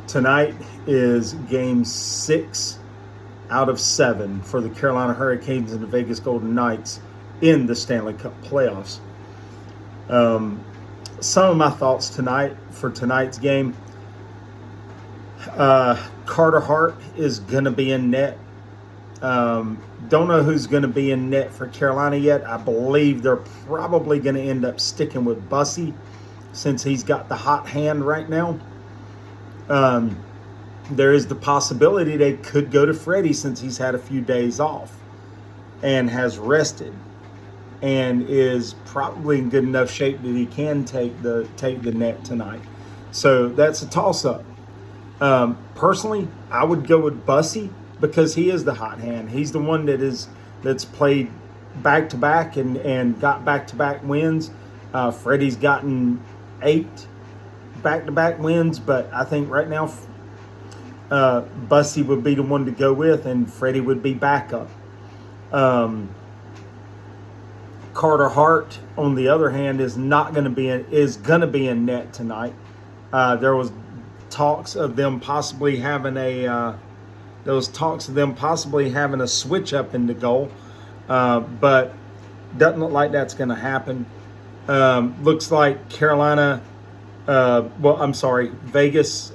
Tonight is game 6 out of 7 for the Carolina Hurricanes and the Vegas Golden Knights in the Stanley Cup playoffs. Some of my thoughts tonight for tonight's game. Carter Hart is going to be in net. Don't know who's going to be in net for Carolina yet. I believe they're probably going to end up sticking with Bussi since he's got the hot hand right now. There is the possibility they could go to Freddie since he's had a few days off and has rested and is probably in good enough shape that he can take the net tonight. So that's a toss-up. Personally, I would go with Bussi because he is the hot hand. He's the one that's played back-to-back and got back-to-back wins. Freddie's gotten 8 back-to-back wins, but I think right now Bussi would be the one to go with, and Freddie would be backup. Carter Hart, on the other hand, is going to be in net tonight. There was talks of them possibly having a switch up in the goal, but doesn't look like that's going to happen. Looks like Carolina. Vegas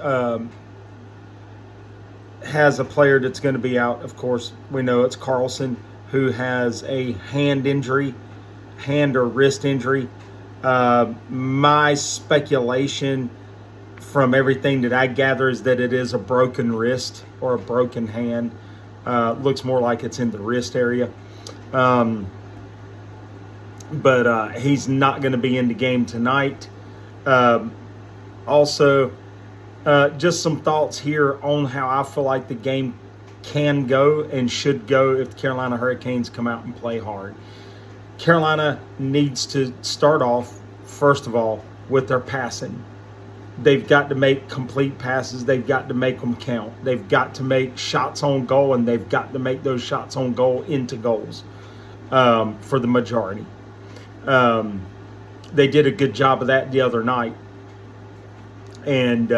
has a player that's going to be out. Of course, we know it's Carlson, who has a hand or wrist injury. My speculation from everything that I gather is that it is a broken wrist or a broken hand. Looks more like it's in the wrist area. But he's not going to be in the game tonight. Also, just some thoughts here on how I feel like the game can go and should go if the Carolina Hurricanes come out and play hard. Carolina needs to start off, first of all, with their passing. They've got to make complete passes. They've got to make them count. They've got to make shots on goal, and they've got to make those shots on goal into goals for the majority. They did a good job of that the other night. And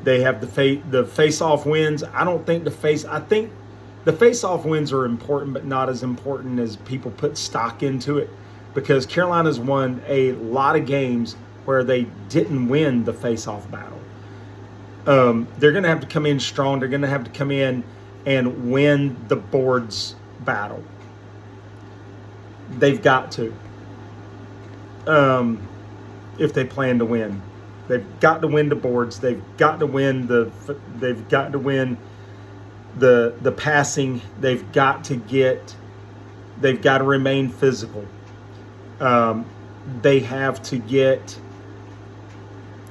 they have the face-off wins. I think the face-off wins are important, but not as important as people put stock into it, because Carolina's won a lot of games where they didn't win the face-off battle. They're going to have to come in strong. They're going to have to come in and win the boards battle. They've got to. If they plan to win. They've got to win the boards. They've got to win the passing. They've got to remain physical. They have to get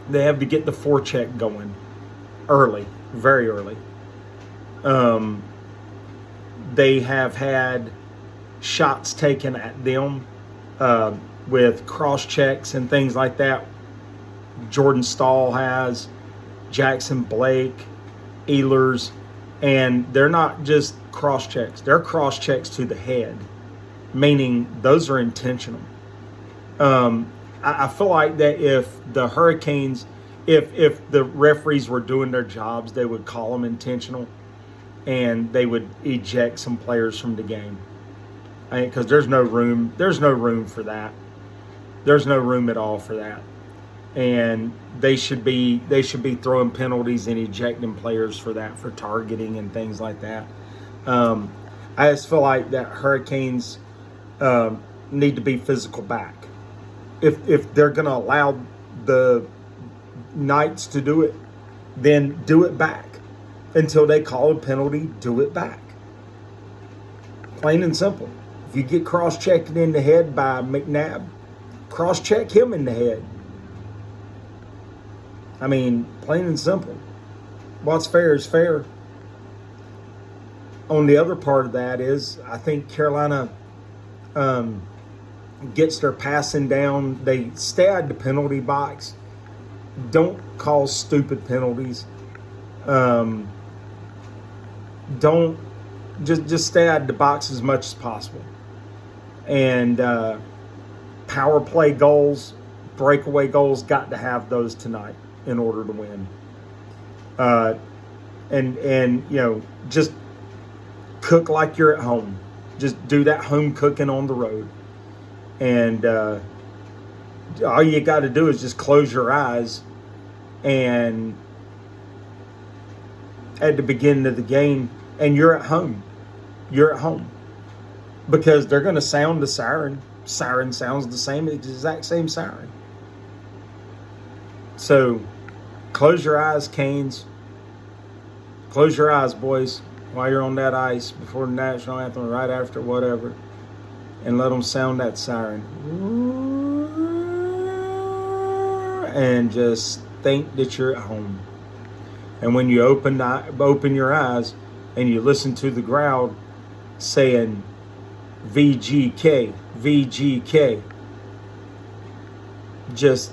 the forecheck going early, very early. They have had shots taken at them with cross checks and things like that. Jordan Stahl has, Jackson Blake, Ehlers, and they're not just cross checks. They're cross checks to the head, meaning those are intentional. I feel like that if the Hurricanes, if the referees were doing their jobs, they would call them intentional, and they would eject some players from the game. Because there's no room for that. There's no room at all for that. And they should be throwing penalties and ejecting players for that, for targeting and things like that. I just feel like that Hurricanes need to be physical back. If they're going to allow the Knights to do it, then do it back. Until they call a penalty, do it back. Plain and simple. If you get cross-checked in the head by McNabb, cross-check him in the head. I mean, plain and simple. What's fair is fair. On the other part of that is, I think Carolina gets their passing down. They stay out of the penalty box. Don't call stupid penalties. Don't just stay out of the box as much as possible. And power play goals, breakaway goals, got to have those tonight in order to win. And just cook like you're at home. Just do that home cooking on the road. And all you got to do is just close your eyes, and at the beginning of the game, and you're at home. You're at home. Because they're going to sound the siren. Siren sounds the same, the exact same siren. So, close your eyes, Canes. Close your eyes, boys, while you're on that ice before the national anthem, right after, whatever, and let them sound that siren. And just think that you're at home. And when you open your eyes and you listen to the crowd saying VGK, VGK, just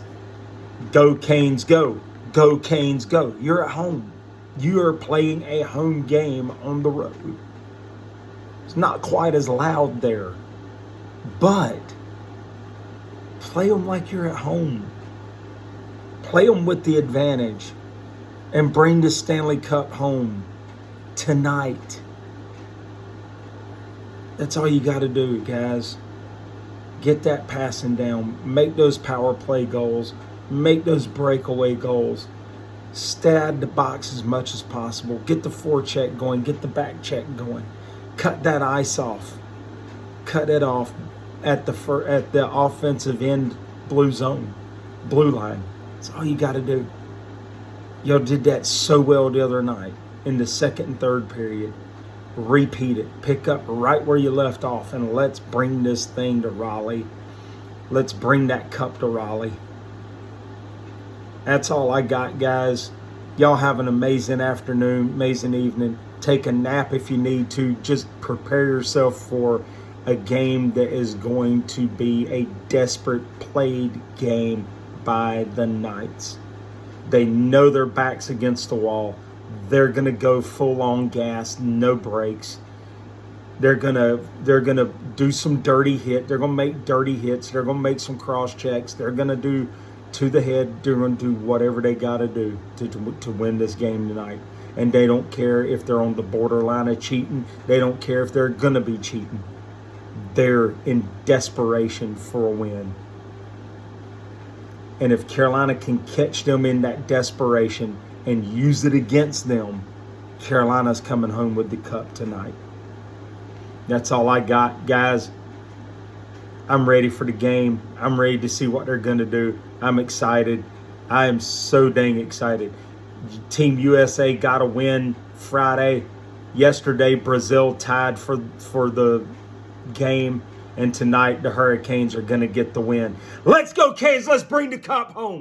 go Canes, go. Go Canes, go. You're at home. You are playing a home game on the road. It's not quite as loud there, but play them like you're at home. Play them with the advantage and bring the Stanley Cup home tonight. That's all you got to do, guys. Get that passing down. Make those power play goals. Make those breakaway goals. Stay out of the box as much as possible. Get the forecheck going. Get the back check going. Cut that ice off. Cut it off at the offensive end blue zone, blue line. That's all you got to do. Y'all did that so well the other night in the second and third period. Repeat it. Pick up right where you left off, and let's bring this thing to Raleigh. Let's bring that cup to Raleigh. That's all I got, guys. Y'all have an amazing afternoon, amazing evening. Take a nap if you need to. Just prepare yourself for a game that is going to be a desperate played game by the Knights. They know their back's against the wall. They're going to go full on gas, no brakes. They're going to do some dirty hit. They're going to make dirty hits. They're going to make some cross checks. They're going to do to the head. They're going to do whatever they got to do to win this game tonight. And they don't care if they're on the borderline of cheating. They don't care if they're going to be cheating. They're in desperation for a win. And if Carolina can catch them in that desperation and use it against them, Carolina's coming home with the cup tonight. That's all I got, guys. I'm ready for the game. I'm ready to see what they're going to do. I'm excited. I am so dang excited. Team USA got a win Friday. Yesterday, Brazil tied for the game. And tonight, the Hurricanes are going to get the win. Let's go, Canes. Let's bring the cup home.